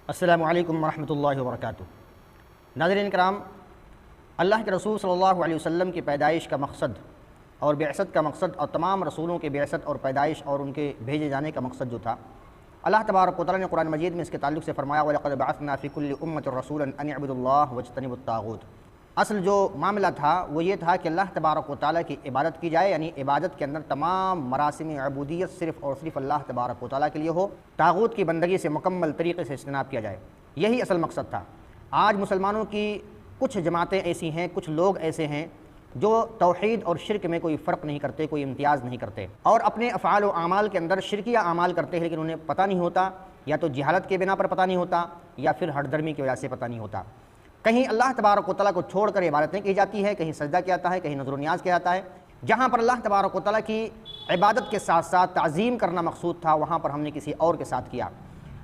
السلام علیکم ورحمۃ اللہ وبرکاتہ۔ ناظرین کرام، اللہ کے رسول صلی اللہ علیہ وسلم کی پیدائش کا مقصد اور بعثت کا مقصد اور تمام رسولوں کے بعثت اور پیدائش اور ان کے بھیجے جانے کا مقصد جو تھا، اللہ تبارک و تعالیٰ نے قرآن مجید میں اس کے تعلق سے فرمایا وَلَقَدْ بَعَثْنَا فِي كُلِّ أُمَّةٍ رَسُولًا أَنِ اعْبُدُوا اللَّهَ وَاجْتَنِبُوا الطَّاغُوتَ۔ اصل جو معاملہ تھا وہ یہ تھا کہ اللہ تبارک و تعالیٰ کی عبادت کی جائے، یعنی عبادت کے اندر تمام مراسم عبودیت صرف اور صرف اللہ تبارک و تعالیٰ کے لیے ہو، طاغوت کی بندگی سے مکمل طریقے سے اجتناب کیا جائے، یہی اصل مقصد تھا۔ آج مسلمانوں کی کچھ جماعتیں ایسی ہیں، کچھ لوگ ایسے ہیں جو توحید اور شرک میں کوئی فرق نہیں کرتے، کوئی امتیاز نہیں کرتے، اور اپنے افعال و اعمال کے اندر شرکیہ اعمال کرتے ہیں، لیکن انہیں پتہ نہیں ہوتا، یا تو جہالت کے بنا پر پتہ نہیں ہوتا، یا پھر ہٹ درمی کی وجہ سے پتہ نہیں ہوتا۔ کہیں اللہ تبارک و تعالیٰ کو چھوڑ کر عبادتیں کی جاتی ہے، کہیں سجدہ کیا جاتا ہے، کہیں نظر و نیاز کیا جاتا ہے۔ جہاں پر اللہ تبارک و تعالیٰ کی عبادت کے ساتھ ساتھ تعظیم کرنا مقصود تھا، وہاں پر ہم نے کسی اور کے ساتھ کیا۔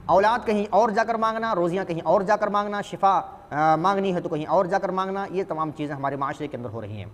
اولاد کہیں اور جا کر مانگنا، روزیاں کہیں اور جا کر مانگنا، شفا مانگنی ہے تو کہیں اور جا کر مانگنا، یہ تمام چیزیں ہمارے معاشرے کے اندر ہو رہی ہیں۔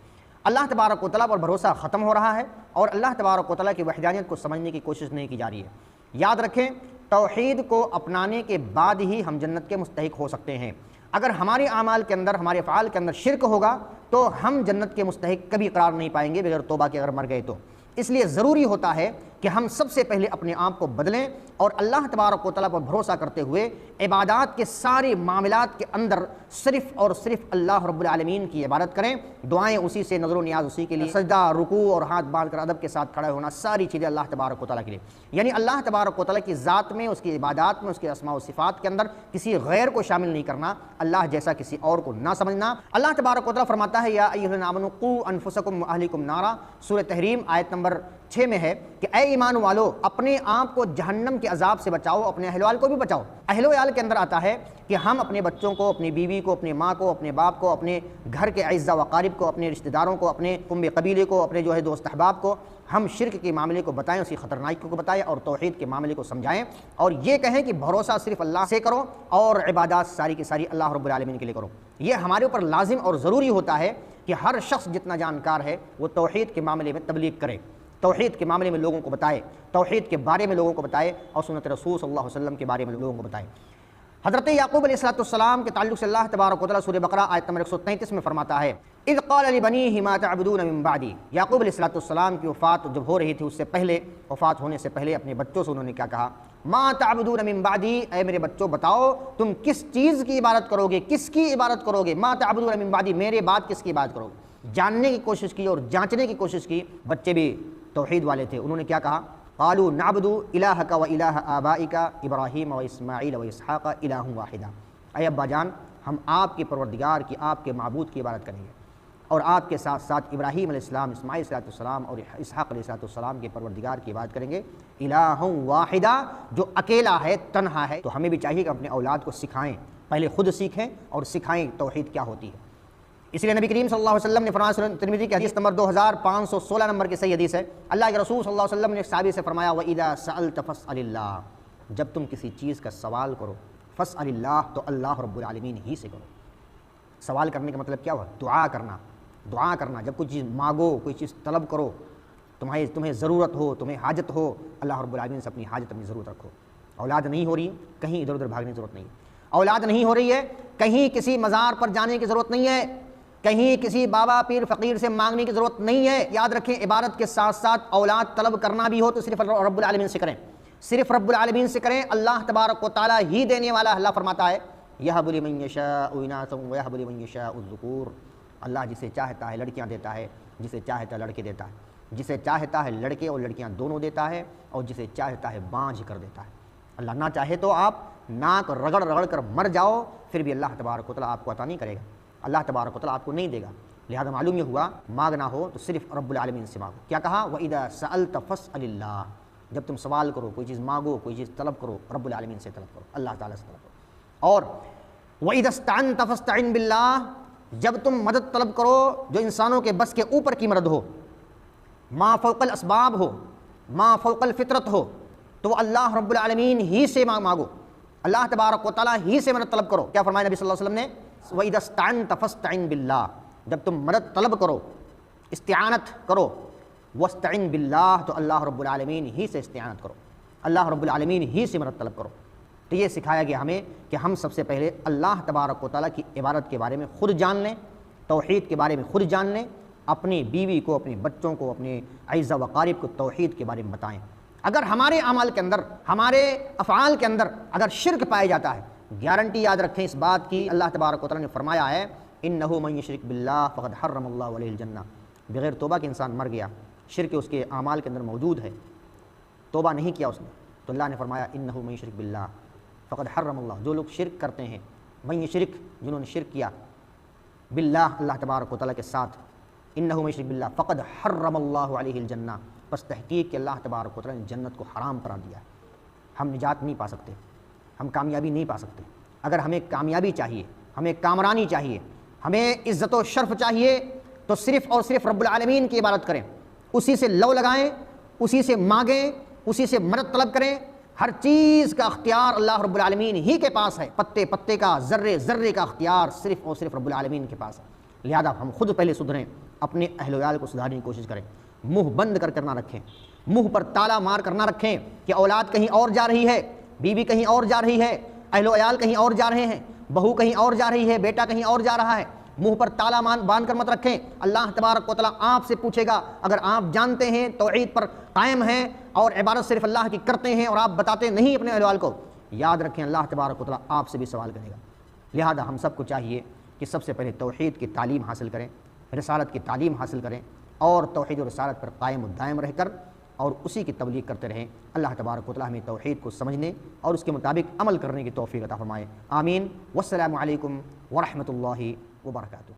اللہ تبارک و تعالیٰ پر بھروسہ ختم ہو رہا ہے اور اللہ تبارک و تعالیٰ کی وحدانیت کو سمجھنے کی کوشش نہیں کی جا رہی ہے۔ یاد رکھیں، توحید کو اپنانے کے بعد ہی ہم جنت کے مستحق ہو سکتے ہیں۔ اگر ہمارے اعمال کے اندر، ہمارے افعال کے اندر شرک ہوگا تو ہم جنت کے مستحق کبھی قرار نہیں پائیں گے بغیر توبہ کے، اگر مر گئے تو۔ اس لیے ضروری ہوتا ہے کہ ہم سب سے پہلے اپنے آپ کو بدلیں اور اللہ تبارک و تعالیٰ پر بھروسہ کرتے ہوئے عبادات کے سارے معاملات کے اندر صرف اور صرف اللہ رب العالمین کی عبادت کریں، دعائیں اسی سے، نظر و نیاز اسی کے لیے، سجدہ، رکوع اور ہاتھ باندھ کر ادب کے ساتھ کھڑا ہونا، ساری چیزیں اللہ تبارک و تعالیٰ کے لیے، یعنی اللہ تبارک و تعالیٰ کی ذات میں، اس کی عبادات میں، اس کے اسماء و صفات کے اندر کسی غیر کو شامل نہیں کرنا، اللہ جیسا کسی اور کو نہ سمجھنا۔ اللہ تبارک و تعالیٰ فرماتا ہے یا ایھا الذین آمنوا قوا انفسکم واہلیکم نارا، سورہ تحریم آیت نمبر 6 میں ہے کہ اے ایمان والو، اپنے آپ کو جہنم کے عذاب سے بچاؤ، اپنے اہل وال کو بھی بچاؤ۔ اہل وال کے اندر آتا ہے کہ ہم اپنے بچوں کو، اپنی بیوی کو، اپنے ماں کو، اپنے باپ کو، اپنے گھر کے اعزا و اقارب کو، اپنے رشتہ داروں کو، اپنے قوم قبیلے کو، اپنے جو ہے دوست احباب کو ہم شرک کے معاملے کو بتائیں، اسی خطرناکی کو بتائیں اور توحید کے معاملے کو سمجھائیں، اور یہ کہیں کہ بھروسہ صرف اللہ سے کرو اور عبادات ساری کی ساری اللہ رب العالمین کے لیے کرو۔ یہ ہمارے اوپر لازم اور ضروری ہوتا ہے کہ ہر شخص جتنا جانکار ہے وہ توحید کے معاملے میں تبلیغ کرے، توحید کے معاملے میں لوگوں کو بتائے، توحید کے بارے میں لوگوں کو بتائے اور سنت رسول صلی اللہ علیہ وسلم کے بارے میں لوگوں کو بتائے۔ حضرت یعقوب علیہ السلام کے تعلق سے اللہ تبارک و تعالیٰ سورہ بقرہ آیت نمبر 133 میں فرماتا ہے اذ قال لبنیہ ما تعبدون من بعدی۔ یعقوب علیہ السلام کی وفات جب ہو رہی تھی، اس سے پہلے، وفات ہونے سے پہلے اپنے بچوں سے انہوں نے کیا کہا؟ ما تعبدون من بعدی، اے میرے بچوں بتاؤ تم کس چیز کی عبادت کرو گے، کس کی عبادت کرو گے؟ ما تعبدون من بعدی، میرے بعد کس کی عبادت کرو گے؟ جاننے کی کوشش کی اور جانچنے کی کوشش کی۔ بچے بھی توحید والے تھے، انہوں نے کیا کہا؟ قالوا نعبد الہک و الہ آبائک ابراہیم و اسماعیل و اسحاق الہ واحدا۔ اے ابا جان، ہم آپ کے پروردگار کی، آپ کے معبود کی عبادت کریں گے، اور آپ کے ساتھ ساتھ ابراہیم علیہ السلام، اسماعیل علیہ السلام اور اسحاق علیہ السلام کے پروردگار کی عبادت کریں گے، الہ واحدہ، جو اکیلا ہے، تنہا ہے۔ تو ہمیں بھی چاہیے کہ اپنے اولاد کو سکھائیں، پہلے خود سیکھیں اور سکھائیں توحید کیا ہوتی ہے۔ اس لیے نبی کریم صلی اللہ علیہ وسلم نے فرمایا، سنن ترمذی کی حدیث نمبر 2516 نمبر کی صحیح حدیث ہے، اللہ کے رسول صلی اللہ علیہ وسلم نے ایک صحابی سے فرمایا وَإِذَا سَأَلْتَ فَاسْأَلِ اللَّهَ، جب تم کسی چیز کا سوال کرو، فَاسْأَلِ اللَّهَ، تو اللہ رب العالمین ہی سے کرو۔ سوال کرنے کا مطلب کیا ہوا؟ دعا کرنا، دعا کرنا۔ جب کوئی چیز مانگو، کوئی چیز طلب کرو، تمہیں ضرورت ہو، تمہیں حاجت ہو، اللہ رب العالمین سے اپنی حاجت، اپنی ضرورت رکھو۔ اولاد نہیں ہو رہی، کہیں ادھر ادھر بھاگنے کی ضرورت نہیں ہے۔ اولاد نہیں ہو رہی ہے، کہیں کسی مزار پر جانے کی ضرورت نہیں ہے، کہیں کسی بابا پیر فقیر سے مانگنے کی ضرورت نہیں ہے۔ یاد رکھیں، عبادت کے ساتھ ساتھ اولاد طلب کرنا بھی ہو تو صرف رب العالمین سے کریں، صرف رب العالمین سے کریں۔ اللہ تبارک و تعالیٰ ہی دینے والا۔ اللہ فرماتا ہے یَهَبُ لِمَن يَشَاءُ إِنَاثًا وَيَهَبُ لِمَن يَشَاءُ الذُّكُورَ، اللہ جسے چاہتا ہے لڑکیاں دیتا ہے، جسے چاہتا ہے لڑکے دیتا ہے، جسے چاہتا ہے لڑکے اور لڑکیاں دونوں دیتا ہے، اور جسے چاہتا ہے بانجھ کر دیتا ہے۔ اللہ نہ چاہے تو آپ ناک رگڑ رگڑ کر مر جاؤ، پھر بھی اللہ تبارک و تعالیٰ آپ کو عطا نہیں کرے گا، اللہ تبارک و تعالیٰ آپ کو نہیں دے گا۔ لہذا معلوم یہ ہوا، مانگنا ہو تو صرف رب العالمین سے مانگو۔ کیا کہا؟ وَإِذَا سَأَلْتَ فَاسْأَلِ اللَّهَ، جب تم سوال کرو، کوئی چیز مانگو، کوئی چیز طلب کرو، رب العالمین سے طلب کرو، اللہ تعالیٰ سے طلب کرو۔ اور وَإِذَا اسْتَعَنْتَ فَاسْتَعِنْ بِاللَّهِ، جب تم مدد طلب کرو جو انسانوں کے بس کے اوپر کی مدد ہو، ما فوق الاسباب ہو، ما فوق الفطرت ہو، تو وہ اللہ رب العالمین ہی سے مانگو، اللہ تبارک و تعالیٰ ہی سے مدد طلب کرو۔ کیا فرمایا نبی صلی اللہ علیہ وسلم نے؟ وَإِذَا اسْتَعَنْتَ فَاسْتَعِنْ بِاللَّهِ، جب تم مدد طلب کرو، استعانت کرو، وَاسْتَعِنْ بِاللَّهِ، تو اللہ رب العالمین ہی سے استعانت کرو، اللہ رب العالمین ہی سے مدد طلب کرو۔ تو یہ سکھایا گیا ہمیں کہ ہم سب سے پہلے اللہ تبارک و تعالیٰ کی عبادت کے بارے میں خود جان لیں، توحید کے بارے میں خود جان لیں، اپنی بیوی کو، اپنے بچوں کو، اپنے اعزہ و اقارب کو توحید کے بارے میں بتائیں۔ اگر ہمارے اعمال کے اندر، ہمارے افعال کے اندر اگر شرک پایا جاتا ہے، گارنٹی یاد رکھیں اس بات کی، اللہ تبارک و تعالیٰ نے فرمایا ہے انہ من یشرک باللہ فقد حرم اللہ علیہ الجنہ، بغیر توبہ کے انسان مر گیا، شرک اس کے اعمال کے اندر موجود ہے، توبہ نہیں کیا اس نے، تو اللہ نے فرمایا انہ من یشرک باللہ فقد حرم اللہ، جو لوگ شرک کرتے ہیں، من یشرک، جنہوں نے شرک کیا باللہ، اللہ تبارک و تعالیٰ کے ساتھ، انہ من یشرک باللہ فقد حرم اللہ علیہ الجنہ، بس تحقیق کہ اللہ تبارک و تعالیٰ نے جنت کو حرام قرار دیا ہے۔ ہم نجات نہیں پا سکتے، ہم کامیابی نہیں پا سکتے۔ اگر ہمیں کامیابی چاہیے، ہمیں کامرانی چاہیے، ہمیں عزت و شرف چاہیے، تو صرف اور صرف رب العالمین کی عبادت کریں، اسی سے لو لگائیں، اسی سے مانگیں، اسی سے مدد طلب کریں۔ ہر چیز کا اختیار اللہ رب العالمین ہی کے پاس ہے، پتے پتے کا، ذرے ذرے کا اختیار صرف اور صرف رب العالمین کے پاس ہے۔ لہذا ہم خود پہلے سدھریں، اپنے اہل و عیال کو سدھارنے کی کوشش کریں، منہ بند کر نہ رکھیں، منہ پر تالا مار کر نہ رکھیں کہ اولاد کہیں اور جا رہی ہے، بیوی کہیں اور جا رہی ہے، اہل و عیال کہیں اور جا رہے ہیں، بہو کہیں اور جا رہی ہے، بیٹا کہیں اور جا رہا ہے، منہ پر تالا باندھ کر مت رکھیں۔ اللہ تبارک و تعالیٰ آپ سے پوچھے گا، اگر آپ جانتے ہیں توحید پر قائم ہیں اور عبادت صرف اللہ کی کرتے ہیں اور آپ بتاتے نہیں اپنے اہل و عیال کو، یاد رکھیں اللہ تبارک و تعالیٰ آپ سے بھی سوال کرے گا۔ لہذا ہم سب کو چاہیے کہ سب سے پہلے توحید کی تعلیم حاصل کریں، رسالت کی تعلیم حاصل کریں، اور توحید و رسالت پر قائم و دائم رہ کر اور اسی کی تبلیغ کرتے رہیں۔ اللہ تبارک و تعالیٰ ہمیں توحید کو سمجھنے اور اس کے مطابق عمل کرنے کی توفیق عطا فرمائے۔ آمین۔ والسلام علیکم ورحمۃ اللہ وبرکاتہ۔